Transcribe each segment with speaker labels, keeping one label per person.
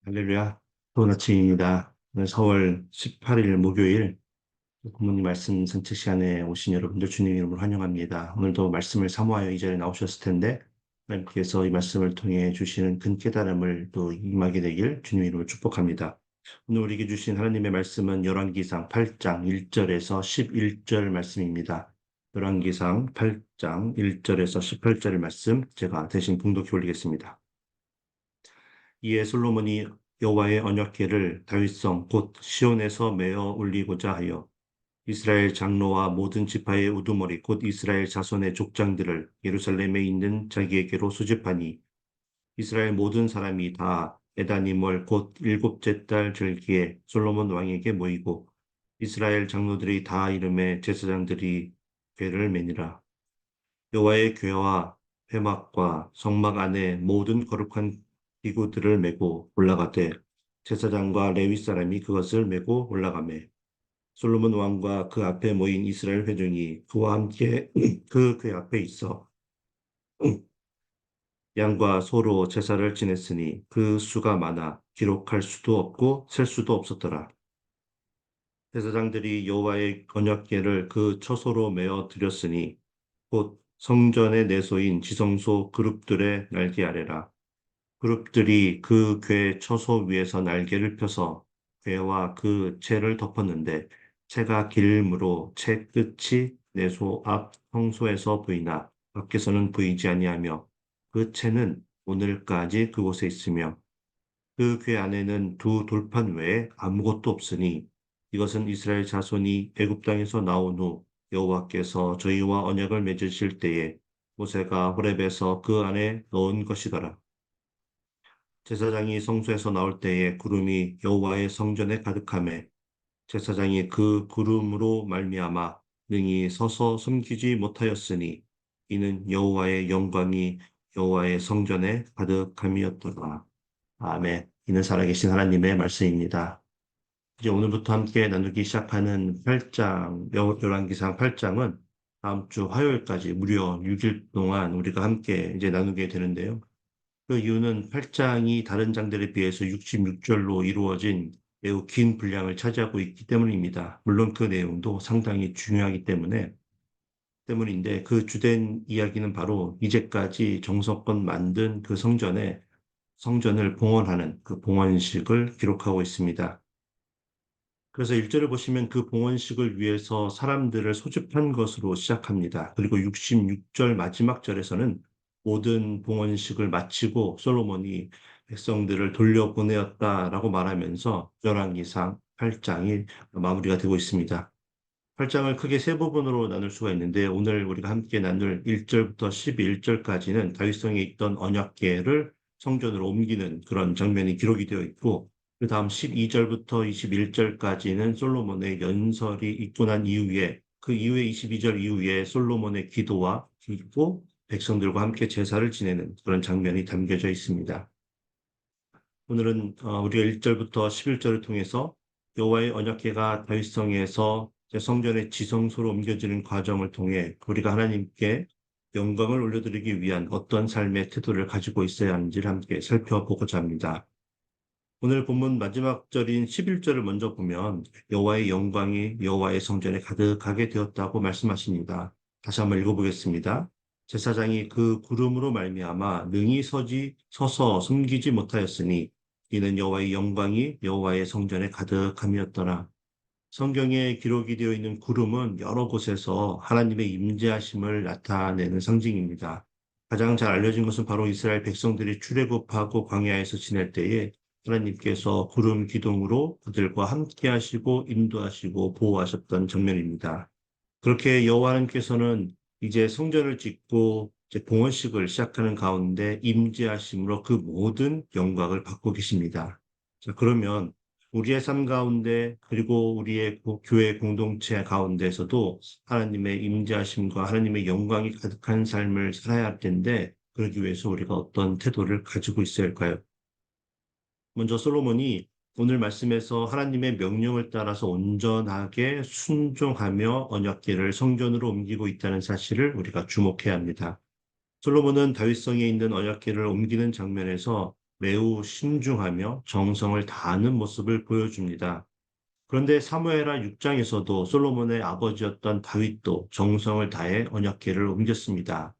Speaker 1: 할렐루야. 좋은 아침입니다. 오늘 4월 18일 목요일 부모님 말씀 선택 시간에 오신 여러분들 주님 이름으로 환영합니다. 오늘도 말씀을 사모하여 이 자리에 나오셨을 텐데 하나님께서 이 말씀을 통해 주시는 큰 깨달음을 또 임하게 되길 주님 이름으로 축복합니다. 오늘 우리에게 주신 하나님의 말씀은 열왕기상 8장 1절에서 11절 말씀입니다. 열왕기상 8장 1절에서 18절 말씀 제가 대신 봉독해 올리겠습니다. 이에 솔로몬이 여호와의 언약궤를 다윗성 곧 시온에서 메어 올리고자 하여 이스라엘 장로와 모든 지파의 우두머리 곧 이스라엘 자손의 족장들을 예루살렘에 있는 자기에게로 수집하니 이스라엘 모든 사람이 다 에다니멀 곧 일곱째 달 절기에 솔로몬 왕에게 모이고 이스라엘 장로들이 다 이름에 제사장들이 궤를 매니라. 여호와의 궤와 회막과 성막 안에 모든 거룩한 기구들을 메고 올라가되 제사장과 레위 사람이 그것을 메고 올라가매 솔로몬 왕과 그 앞에 모인 이스라엘 회중이 그와 함께 그 궤 앞에 있어 양과 소로 제사를 지냈으니 그 수가 많아 기록할 수도 없고 셀 수도 없었더라. 제사장들이 여호와의 언약궤를 그 처소로 메어 드렸으니 곧 성전의 내소인 지성소 그룹들의 날개 아래라. 그룹들이 그 궤 처소 위에서 날개를 펴서 궤와 그 채를 덮었는데 채가 길므로 채 끝이 내소 앞 성소에서 보이나 밖에서는 보이지 아니하며 그 채는 오늘까지 그곳에 있으며 그 궤 안에는 두 돌판 외에 아무것도 없으니 이것은 이스라엘 자손이 애굽 땅에서 나온 후 여호와께서 저희와 언약을 맺으실 때에 모세가 호렙에서 그 안에 넣은 것이더라. 제사장이 성소에서 나올 때에 구름이 여호와의 성전에 가득하매 제사장이 그 구름으로 말미암아 능히 서서 숨기지 못하였으니 이는 여호와의 영광이 여호와의 성전에 가득함이었더라. 아멘. 이는 살아계신 하나님의 말씀입니다. 이제 오늘부터 함께 나누기 시작하는 8장, 열왕기상 8장은 다음 주 화요일까지 무려 6일 동안 우리가 함께 이제 나누게 되는데요. 그 이유는 8장이 다른 장들에 비해서 66절로 이루어진 매우 긴 분량을 차지하고 있기 때문입니다. 물론 그 내용도 상당히 중요하기 때문인데 그 주된 이야기는 바로 이제까지 정성껏 만든 그 성전을 봉헌하는 그 봉헌식을 기록하고 있습니다. 그래서 1절을 보시면 그 봉헌식을 위해서 사람들을 소집한 것으로 시작합니다. 그리고 66절 마지막 절에서는 모든 봉헌식을 마치고 솔로몬이 백성들을 돌려보내었다라고 말하면서 열왕기상 8장이 마무리가 되고 있습니다. 8장을 크게 세 부분으로 나눌 수가 있는데 오늘 우리가 함께 나눌 1절부터 11절까지는 다윗성에 있던 언약궤를 성전으로 옮기는 그런 장면이 기록이 되어 있고 그 다음 12절부터 21절까지는 솔로몬의 연설이 있고 난 이후에 그 이후에 22절 이후에 솔로몬의 기도와 그리고 백성들과 함께 제사를 지내는 그런 장면이 담겨져 있습니다. 오늘은 우리가 1절부터 11절을 통해서 여호와의 언약궤가 다윗성에서 성전의 지성소로 옮겨지는 과정을 통해 우리가 하나님께 영광을 올려드리기 위한 어떤 삶의 태도를 가지고 있어야 하는지를 함께 살펴보고자 합니다. 오늘 본문 마지막 절인 11절을 먼저 보면 여호와의 영광이 여호와의 성전에 가득하게 되었다고 말씀하십니다. 다시 한번 읽어보겠습니다. 제사장이 그 구름으로 말미암아 능히 서서 숨기지 못하였으니 이는 여호와의 영광이 여호와의 성전에 가득함이었더라. 성경에 기록이 되어 있는 구름은 여러 곳에서 하나님의 임재하심을 나타내는 상징입니다. 가장 잘 알려진 것은 바로 이스라엘 백성들이 출애굽하고 광야에서 지낼 때에 하나님께서 구름 기둥으로 그들과 함께 하시고 인도하시고 보호하셨던 장면입니다. 그렇게 여호와 하나님께서는 이제 성전을 짓고 이제 봉헌식을 시작하는 가운데 임재하심으로 그 모든 영광을 받고 계십니다. 자, 그러면 우리의 삶 가운데 그리고 우리의 교회 공동체 가운데서도 하나님의 임재하심과 하나님의 영광이 가득한 삶을 살아야 할 텐데 그러기 위해서 우리가 어떤 태도를 가지고 있어야 할까요? 먼저 솔로몬이 오늘 말씀에서 하나님의 명령을 따라서 온전하게 순종하며 언약궤를 성전으로 옮기고 있다는 사실을 우리가 주목해야 합니다. 솔로몬은 다윗성에 있는 언약궤를 옮기는 장면에서 매우 신중하며 정성을 다하는 모습을 보여줍니다. 그런데 사무엘하 6장에서도 솔로몬의 아버지였던 다윗도 정성을 다해 언약궤를 옮겼습니다.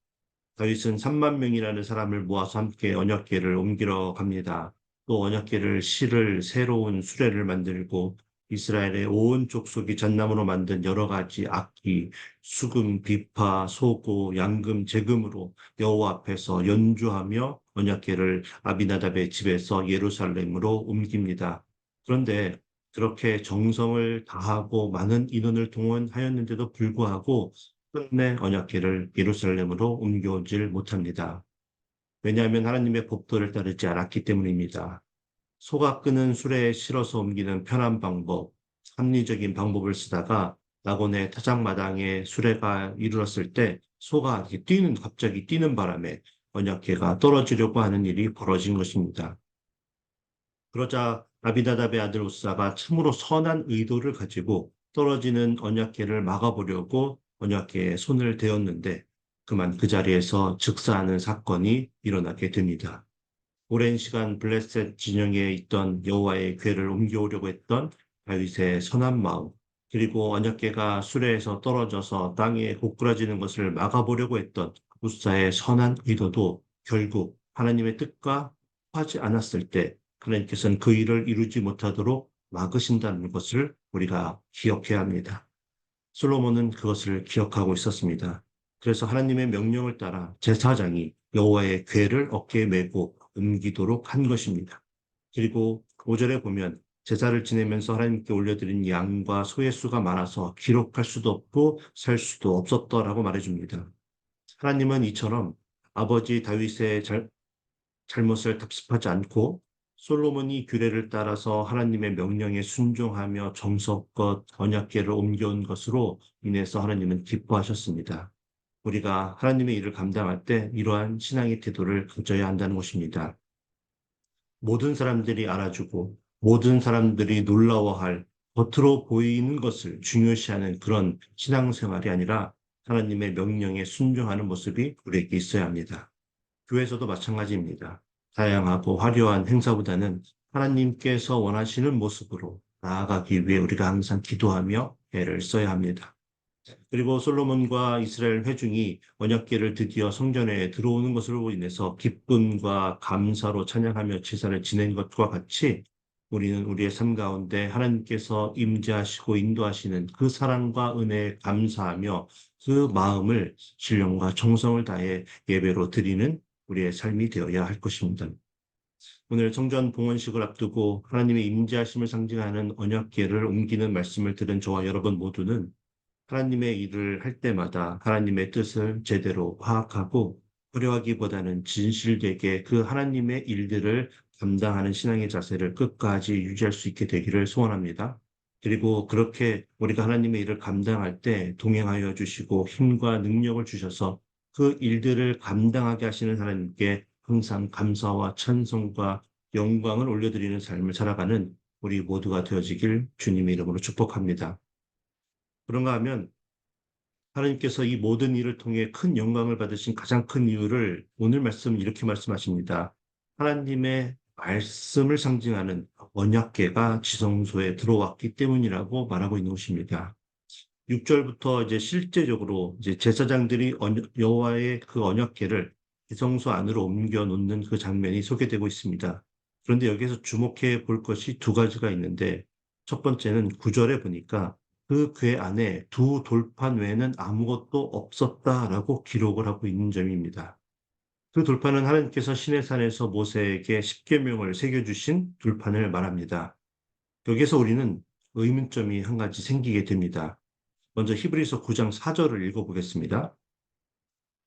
Speaker 1: 다윗은 3만 명이라는 사람을 모아서 함께 언약궤를 옮기러 갑니다. 또 언약궤를 실을 새로운 수레를 만들고 이스라엘의 온 족속이 잣나무로 만든 여러 가지 악기, 수금, 비파, 소고, 양금, 제금으로 여호와 앞에서 연주하며 언약궤를 아비나답의 집에서 예루살렘으로 옮깁니다. 그런데 그렇게 정성을 다하고 많은 인원을 동원하였는데도 불구하고 끝내 언약궤를 예루살렘으로 옮겨오질 못합니다. 왜냐하면 하나님의 법도를 따르지 않았기 때문입니다. 소가 끄는 수레에 실어서 옮기는 편한 방법, 합리적인 방법을 쓰다가 낙원의 타작마당에 수레가 이르렀을 때 소가 이렇게 갑자기 뛰는 바람에 언약궤가 떨어지려고 하는 일이 벌어진 것입니다. 그러자 아비나답의 아들 우사가 참으로 선한 의도를 가지고 떨어지는 언약궤를 막아보려고 언약궤에 손을 대었는데 그만 그 자리에서 즉사하는 사건이 일어나게 됩니다. 오랜 시간 블레셋 진영에 있던 여호와의 궤를 옮겨오려고 했던 다윗의 선한 마음, 그리고 언약궤가 수레에서 떨어져서 땅에 고꾸라지는 것을 막아보려고 했던 우사의 선한 의도도 결국 하나님의 뜻과 하지 않았을 때 하나님께서는 그 일을 이루지 못하도록 막으신다는 것을 우리가 기억해야 합니다. 솔로몬은 그것을 기억하고 있었습니다. 그래서 하나님의 명령을 따라 제사장이 여호와의 궤를 어깨에 메고 옮기도록 한 것입니다. 그리고 5절에 보면 제사를 지내면서 하나님께 올려드린 양과 소의 수가 많아서 기록할 수도 없고 살 수도 없었다라고 말해줍니다. 하나님은 이처럼 아버지 다윗의 잘못을 답습하지 않고 솔로몬이 규례를 따라서 하나님의 명령에 순종하며 정성껏 언약궤를 옮겨온 것으로 인해서 하나님은 기뻐하셨습니다. 우리가 하나님의 일을 감당할 때 이러한 신앙의 태도를 가져야 한다는 것입니다. 모든 사람들이 알아주고 모든 사람들이 놀라워할 겉으로 보이는 것을 중요시하는 그런 신앙생활이 아니라 하나님의 명령에 순종하는 모습이 우리에게 있어야 합니다. 교회에서도 마찬가지입니다. 다양하고 화려한 행사보다는 하나님께서 원하시는 모습으로 나아가기 위해 우리가 항상 기도하며 애를 써야 합니다. 그리고 솔로몬과 이스라엘 회중이 언약궤를 드디어 성전에 들어오는 것으로 인해서 기쁨과 감사로 찬양하며 제사를 지낸 것과 같이 우리는 우리의 삶 가운데 하나님께서 임재하시고 인도하시는 그 사랑과 은혜에 감사하며 그 마음을 신령과 정성을 다해 예배로 드리는 우리의 삶이 되어야 할 것입니다. 오늘 성전 봉헌식을 앞두고 하나님의 임재하심을 상징하는 언약궤를 옮기는 말씀을 들은 저와 여러분 모두는 하나님의 일을 할 때마다 하나님의 뜻을 제대로 파악하고 고려하기보다는 진실되게 그 하나님의 일들을 감당하는 신앙의 자세를 끝까지 유지할 수 있게 되기를 소원합니다. 그리고 그렇게 우리가 하나님의 일을 감당할 때 동행하여 주시고 힘과 능력을 주셔서 그 일들을 감당하게 하시는 하나님께 항상 감사와 찬송과 영광을 올려드리는 삶을 살아가는 우리 모두가 되어지길 주님의 이름으로 축복합니다. 그런가 하면 하나님께서 이 모든 일을 통해 큰 영광을 받으신 가장 큰 이유를 오늘 말씀 이렇게 말씀하십니다. 하나님의 말씀을 상징하는 언약궤가 지성소에 들어왔기 때문이라고 말하고 있는 것입니다. 6절부터 이제 실제적으로 이제 제사장들이 여호와의 그 언약궤를 지성소 안으로 옮겨 놓는 그 장면이 소개되고 있습니다. 그런데 여기서 주목해 볼 것이 두 가지가 있는데 첫 번째는 9절에 보니까 그 궤 안에 두 돌판 외에는 아무것도 없었다라고 기록을 하고 있는 점입니다. 그 돌판은 하나님께서 시내산에서 모세에게 십계명을 새겨주신 돌판을 말합니다. 여기서 우리는 의문점이 한 가지 생기게 됩니다. 먼저 히브리서 9장 4절을 읽어보겠습니다.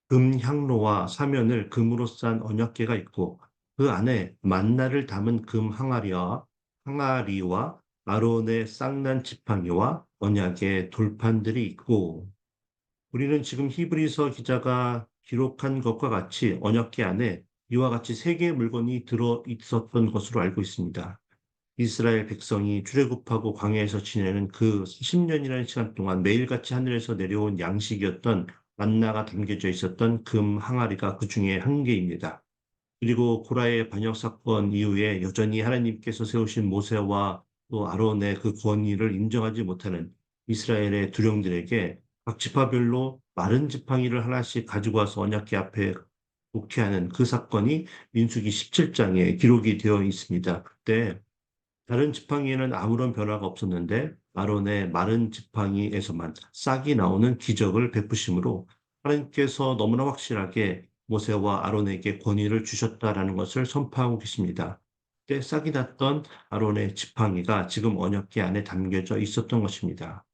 Speaker 1: 금 향로와 사면을 금으로 싼 언약궤가 있고 그 안에 만나를 담은 금 항아리와 아론의 쌍난 지팡이와 언약의 돌판들이 있고 우리는 지금 히브리서 기자가 기록한 것과 같이 언약궤 안에 이와 같이 세 개의 물건이 들어 있었던 것으로 알고 있습니다. 이스라엘 백성이 출애굽하고 광야에서 지내는 그 10년이라는 시간 동안 매일같이 하늘에서 내려온 양식이었던 만나가 담겨져 있었던 금 항아리가 그 중에 한 개입니다. 그리고 코라의 반역 사건 이후에 여전히 하나님께서 세우신 모세와 또 아론의 그 권위를 인정하지 못하는 이스라엘의 두령들에게 각 지파별로 마른 지팡이를 하나씩 가지고 와서 언약궤 앞에 놓게 하는 그 사건이 민수기 17장에 기록이 되어 있습니다. 그때 다른 지팡이에는 아무런 변화가 없었는데 아론의 마른 지팡이에서만 싹이 나오는 기적을 베푸심으로 하나님께서 너무나 확실하게 모세와 아론에게 권위를 주셨다라는 것을 선포하고 계십니다. 그때 싹이 났던 아론의 지팡이가 지금 언약궤 안에 담겨져 있었던 것입니다.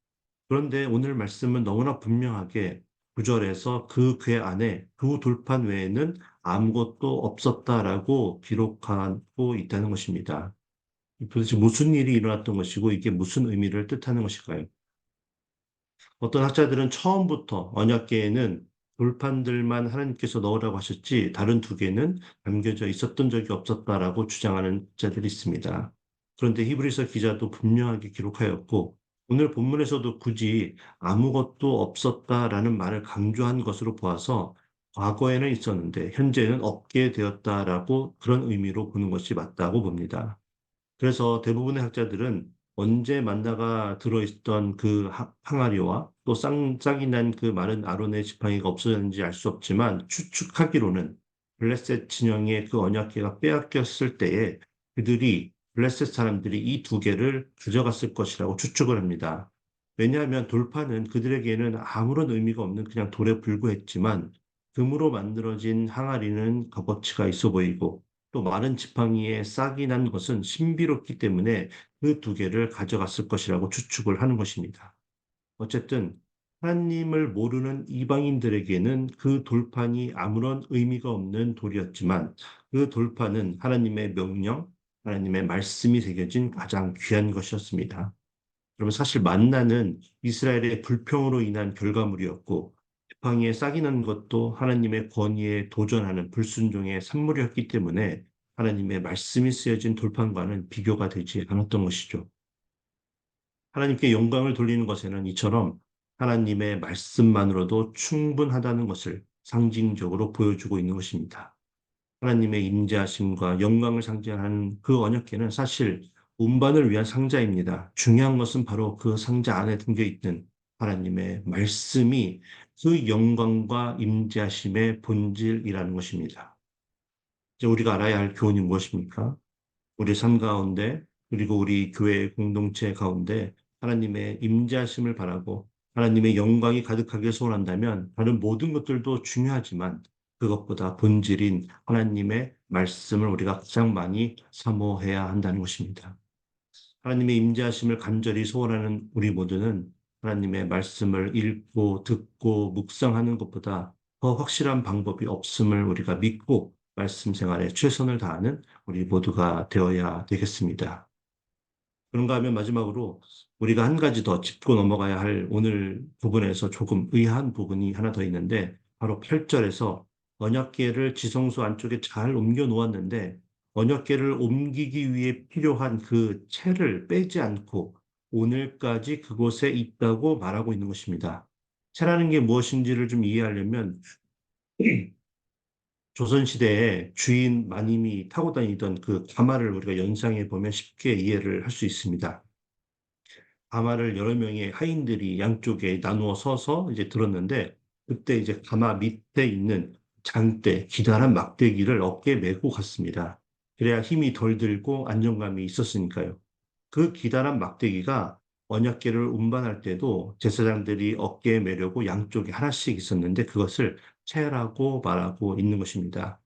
Speaker 1: 그런데 오늘 말씀은 너무나 분명하게 9절에서 그 궤 안에 두 돌판 외에는 아무것도 없었다라고 기록하고 있다는 것입니다. 도대체 무슨 일이 일어났던 것이고 이게 무슨 의미를 뜻하는 것일까요? 어떤 학자들은 처음부터 언약궤에는 돌판들만 하나님께서 넣으라고 하셨지 다른 두 개는 담겨져 있었던 적이 없었다라고 주장하는 자들이 있습니다. 그런데 히브리서 기자도 분명하게 기록하였고 오늘 본문에서도 굳이 아무것도 없었다라는 말을 강조한 것으로 보아서 과거에는 있었는데 현재는 없게 되었다라고 그런 의미로 보는 것이 맞다고 봅니다. 그래서 대부분의 학자들은 언제 만나가 들어있던 그 항아리와 또 짝이 난 그 마른 아론의 지팡이가 없어졌는지 알 수 없지만 추측하기로는 블레셋 진영의 그 언약궤가 빼앗겼을 때에 그들이 블레셋 사람들이 이 두 개를 가져갔을 것이라고 추측을 합니다. 왜냐하면 돌판은 그들에게는 아무런 의미가 없는 그냥 돌에 불과했지만 금으로 만들어진 항아리는 값어치가 있어 보이고 또 마른 지팡이에 싹이 난 것은 신비롭기 때문에 그 두 개를 가져갔을 것이라고 추측을 하는 것입니다. 어쨌든 하나님을 모르는 이방인들에게는 그 돌판이 아무런 의미가 없는 돌이었지만 그 돌판은 하나님의 명령, 하나님의 말씀이 새겨진 가장 귀한 것이었습니다. 그러면 사실 만나는 이스라엘의 불평으로 인한 결과물이었고 지팡이에 싹이 난 것도 하나님의 권위에 도전하는 불순종의 산물이었기 때문에 하나님의 말씀이 쓰여진 돌판과는 비교가 되지 않았던 것이죠. 하나님께 영광을 돌리는 것에는 이처럼 하나님의 말씀만으로도 충분하다는 것을 상징적으로 보여주고 있는 것입니다. 하나님의 임재하심과 영광을 상징하는 그 언약궤는 사실 운반을 위한 상자입니다. 중요한 것은 바로 그 상자 안에 담겨 있는 하나님의 말씀이 그 영광과 임재하심의 본질이라는 것입니다. 이제 우리가 알아야 할 교훈이 무엇입니까? 우리 삶 가운데 그리고 우리 교회 공동체 가운데 하나님의 임재하심을 바라고 하나님의 영광이 가득하게 소원한다면 다른 모든 것들도 중요하지만 그것보다 본질인 하나님의 말씀을 우리가 가장 많이 사모해야 한다는 것입니다. 하나님의 임재하심을 간절히 소원하는 우리 모두는 하나님의 말씀을 읽고 듣고 묵상하는 것보다 더 확실한 방법이 없음을 우리가 믿고 말씀 생활에 최선을 다하는 우리 모두가 되어야 되겠습니다. 그런가 하면 마지막으로 우리가 한 가지 더 짚고 넘어가야 할 오늘 부분에서 조금 의아한 부분이 하나 더 있는데 바로 8절에서 언약궤를 지성소 안쪽에 잘 옮겨 놓았는데 언약궤를 옮기기 위해 필요한 그 채를 빼지 않고 오늘까지 그곳에 있다고 말하고 있는 것입니다. 채라는 게 무엇인지를 좀 이해하려면 조선시대에 주인 마님이 타고 다니던 그 가마를 우리가 연상해 보면 쉽게 이해를 할 수 있습니다. 가마를 여러 명의 하인들이 양쪽에 나누어 서서 이제 들었는데 그때 이제 가마 밑에 있는 장대, 기다란 막대기를 어깨에 메고 갔습니다. 그래야 힘이 덜 들고 안정감이 있었으니까요. 그 기다란 막대기가 언약궤를 운반할 때도 제사장들이 어깨에 메려고 양쪽에 하나씩 있었는데 그것을 채라고 말하고 있는 것입니다.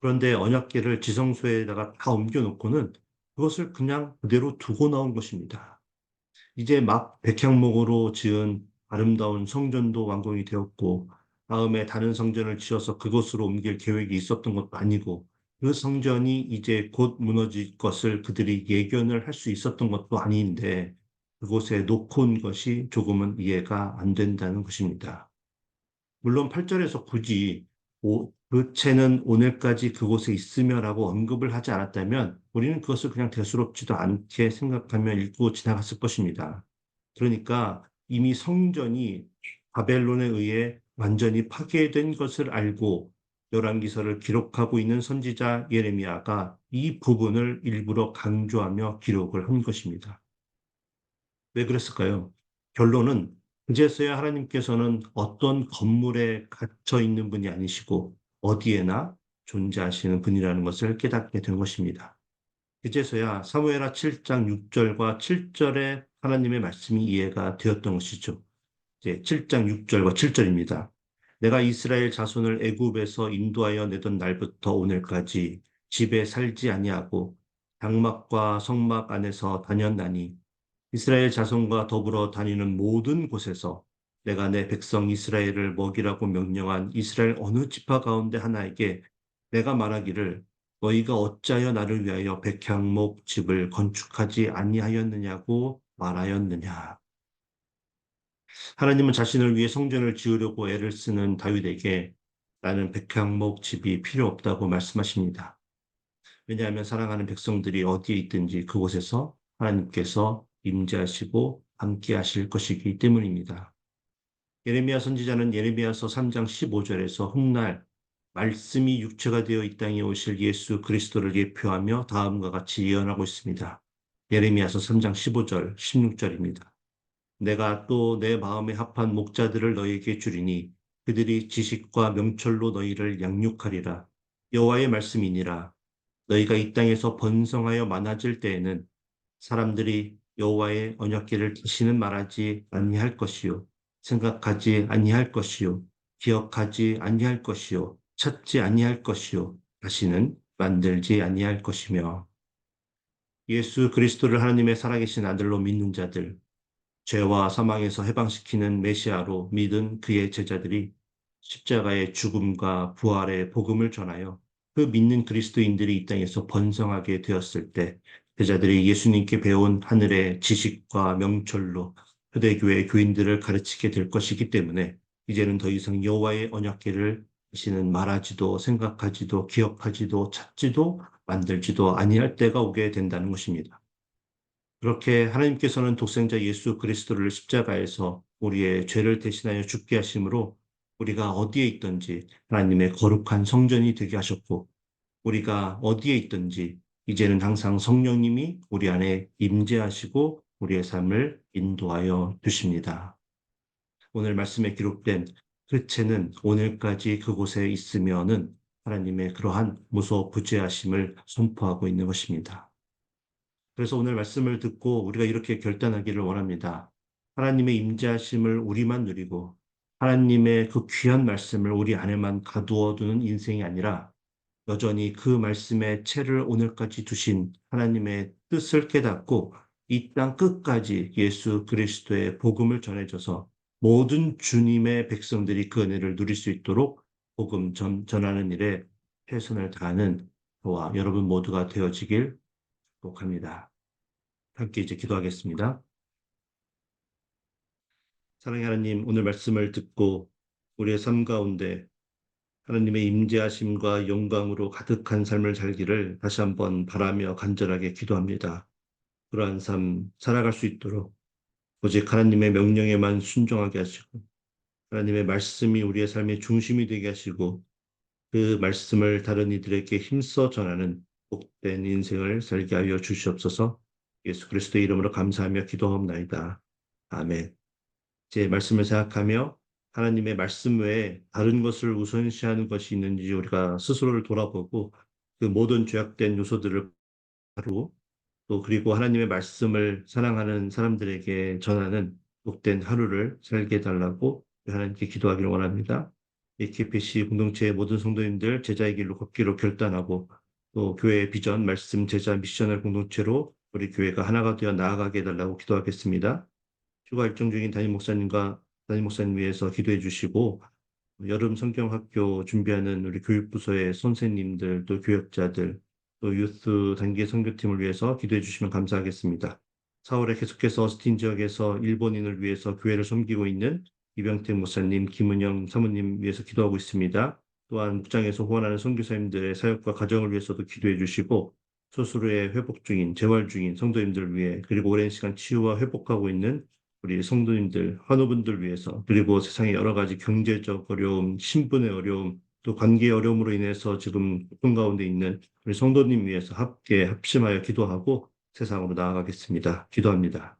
Speaker 1: 그런데 언약궤를 지성소에다가 다 옮겨놓고는 그것을 그냥 그대로 두고 나온 것입니다. 이제 막 백향목으로 지은 아름다운 성전도 완공이 되었고, 다음에 다른 성전을 지어서 그곳으로 옮길 계획이 있었던 것도 아니고, 그 성전이 이제 곧 무너질 것을 그들이 예견을 할 수 있었던 것도 아닌데, 그곳에 놓고 온 것이 조금은 이해가 안 된다는 것입니다. 물론 8절에서 굳이 그 채는 오늘까지 그곳에 있으며라고 언급을 하지 않았다면 우리는 그것을 그냥 대수롭지도 않게 생각하며 읽고 지나갔을 것입니다. 그러니까 이미 성전이 바벨론에 의해 완전히 파괴된 것을 알고 열왕기서를 기록하고 있는 선지자 예레미야가 이 부분을 일부러 강조하며 기록을 한 것입니다. 왜 그랬을까요? 결론은 그제서야 하나님께서는 어떤 건물에 갇혀 있는 분이 아니시고 어디에나 존재하시는 분이라는 것을 깨닫게 된 것입니다. 그제서야 사무엘하 7장 6절과 7절의 하나님의 말씀이 이해가 되었던 것이죠. 이제 7장 6절과 7절입니다. 내가 이스라엘 자손을 애굽에서 인도하여 내던 날부터 오늘까지 집에 살지 아니하고 장막과 성막 안에서 다녔나니 이스라엘 자손과 더불어 다니는 모든 곳에서 내가 내 백성 이스라엘을 먹이라고 명령한 이스라엘 어느 지파 가운데 하나에게 내가 말하기를 너희가 어찌하여 나를 위하여 백향목 집을 건축하지 아니하였느냐고 말하였느냐. 하나님은 자신을 위해 성전을 지으려고 애를 쓰는 다윗에게 나는 백향목 집이 필요 없다고 말씀하십니다. 왜냐하면 사랑하는 백성들이 어디에 있든지 그곳에서 하나님께서 임재하시고 함께 하실 것이기 때문입니다. 예레미야 선지자는 예레미야서 3장 15절에서 훗날 말씀이 육체가 되어 이 땅에 오실 예수 그리스도를 예표하며 다음과 같이 예언하고 있습니다. 예레미야서 3장 15절, 16절입니다. 내가 또 내 마음에 합한 목자들을 너희에게 주리니 그들이 지식과 명철로 너희를 양육하리라. 여호와의 말씀이니라. 너희가 이 땅에서 번성하여 많아질 때에는 사람들이 여호와의 언약궤를 다시는 말하지 아니할 것이요 생각하지 아니할 것이요 기억하지 아니할 것이요 찾지 아니할 것이요 다시는 만들지 아니할 것이며 예수 그리스도를 하나님의 살아계신 아들로 믿는 자들 죄와 사망에서 해방시키는 메시아로 믿은 그의 제자들이 십자가의 죽음과 부활의 복음을 전하여 그 믿는 그리스도인들이 이 땅에서 번성하게 되었을 때 제자들이 예수님께 배운 하늘의 지식과 명철로 초대교회 교인들을 가르치게 될 것이기 때문에 이제는 더 이상 여호와의 언약궤를 다시는 말하지도 생각하지도 기억하지도 찾지도 만들지도 아니할 때가 오게 된다는 것입니다. 그렇게 하나님께서는 독생자 예수 그리스도를 십자가에서 우리의 죄를 대신하여 죽게 하심으로 우리가 어디에 있든지 하나님의 거룩한 성전이 되게 하셨고 우리가 어디에 있든지 이제는 항상 성령님이 우리 안에 임재하시고 우리의 삶을 인도하여 주십니다. 오늘 말씀에 기록된 그 채는 오늘까지 그곳에 있으면은 하나님의 그러한 무소부재하심을 선포하고 있는 것입니다. 그래서 오늘 말씀을 듣고 우리가 이렇게 결단하기를 원합니다. 하나님의 임재하심을 우리만 누리고 하나님의 그 귀한 말씀을 우리 안에만 가두어 두는 인생이 아니라 여전히 그 말씀의 채를 오늘까지 두신 하나님의 뜻을 깨닫고 이 땅 끝까지 예수 그리스도의 복음을 전해줘서 모든 주님의 백성들이 그 은혜를 누릴 수 있도록 복음 전하는 일에 최선을 다하는 저와 여러분 모두가 되어지길 축복합니다. 함께 이제 기도하겠습니다. 사랑의 하나님, 오늘 말씀을 듣고 우리의 삶 가운데 하나님의 임재하심과 영광으로 가득한 삶을 살기를 다시 한번 바라며 간절하게 기도합니다. 그러한 삶 살아갈 수 있도록 오직 하나님의 명령에만 순종하게 하시고 하나님의 말씀이 우리의 삶의 중심이 되게 하시고 그 말씀을 다른 이들에게 힘써 전하는 복된 인생을 살게 하여 주시옵소서. 예수 그리스도의 이름으로 감사하며 기도하옵나이다. 아멘. 제 말씀을 생각하며 하나님의 말씀 외에 다른 것을 우선시하는 것이 있는지 우리가 스스로를 돌아보고 그 모든 죄악된 요소들을 바로 또 그리고 하나님의 말씀을 사랑하는 사람들에게 전하는 복된 하루를 살게 해달라고 하나님께 기도하기를 원합니다. AKPC 공동체의 모든 성도님들 제자의 길로 걷기로 결단하고 또 교회의 비전, 말씀, 제자, 미션을 공동체로 우리 교회가 하나가 되어 나아가게 해달라고 기도하겠습니다. 휴가 일정 중인 담임 목사님 위해서 기도해 주시고 여름 성경학교 준비하는 우리 교육부서의 선생님들 또 교역자들 또 유스 단기 선교팀을 위해서 기도해 주시면 감사하겠습니다. 4월에 계속해서 어스틴 지역에서 일본인을 위해서 교회를 섬기고 있는 이병택 목사님, 김은영 사모님 위해서 기도하고 있습니다. 또한 목장에서 후원하는 선교사님들의 사역과 가정을 위해서도 기도해 주시고 수술 후에 회복 중인, 재활 중인 성도님들을 위해 그리고 오랜 시간 치유와 회복하고 있는 우리 성도님들, 환우분들 위해서 그리고 세상의 여러 가지 경제적 어려움, 신분의 어려움, 또 관계 어려움으로 인해서 지금 고통 가운데 있는 우리 성도님 위해서 함께 합심하여 기도하고 세상으로 나아가겠습니다. 기도합니다.